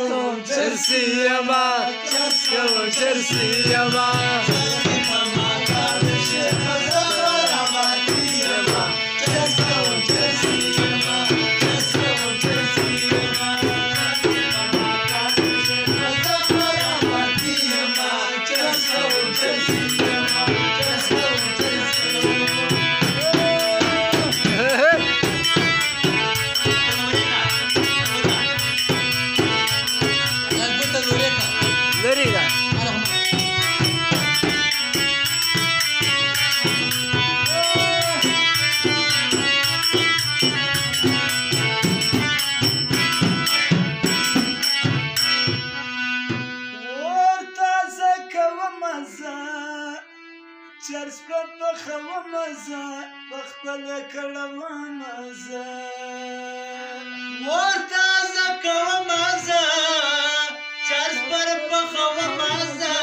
کوم چرسی یما چرس کوم چرسی یما چرس په پخوه مزه پخپله کړم مزه ورته زه کوم مزه چرس پر پخوه مزه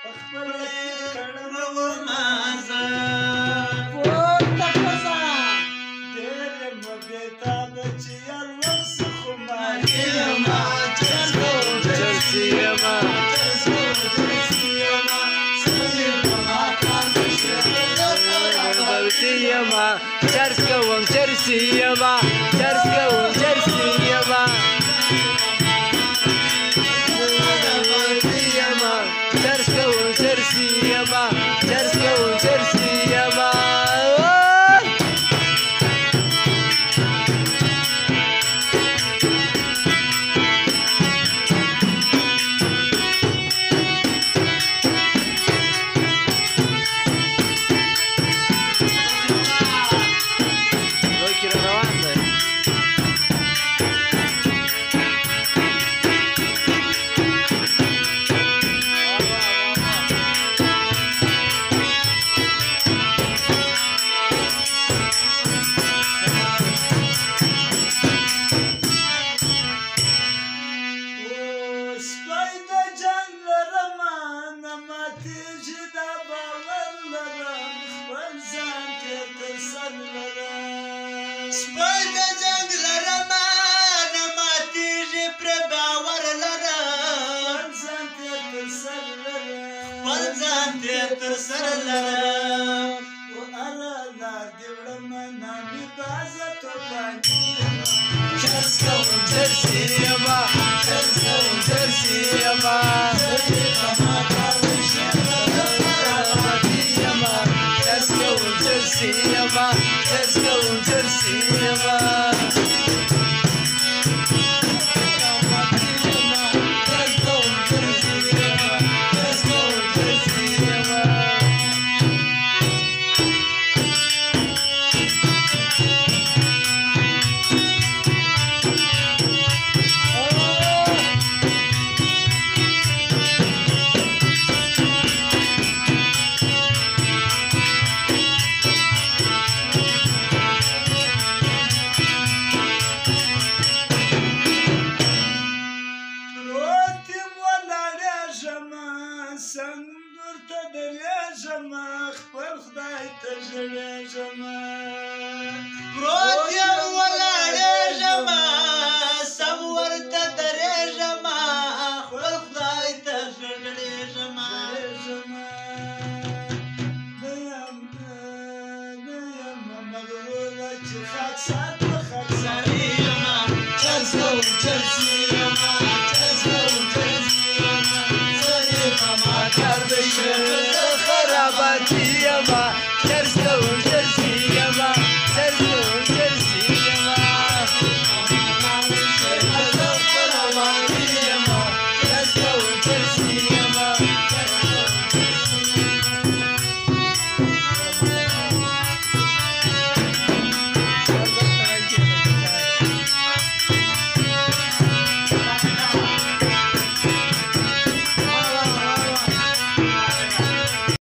پخپله کړم مزه پورته کړه ډېر مه بېتابه چې یار وخت خو مالې یمه چرس کوم چرسی یما yama chars kawam charsi yama chars kawam charsi yama yama chars kawam charsi yama chars kawam charsi yama سپی د جنګ لرم نه ماتېږي پرې باور لرم خپل ځان تېر تر سر لرم چرس کوم چرسی یما چرس کوم چرسی یما چرس کوم چرسی یما چرس کوم چرسی یما سندور ته درېږم خپل خدای ته ژړېږم پروت یم ولاړېږم سم ورته درېږم خپل خدای ته ژړېږم نه یم مغروره چې خاکسار په خاکساري یم چرس کوم چرسی یما چرس کوم چرسی یما سری په ما کار بشه خراباتي یما چرس کوم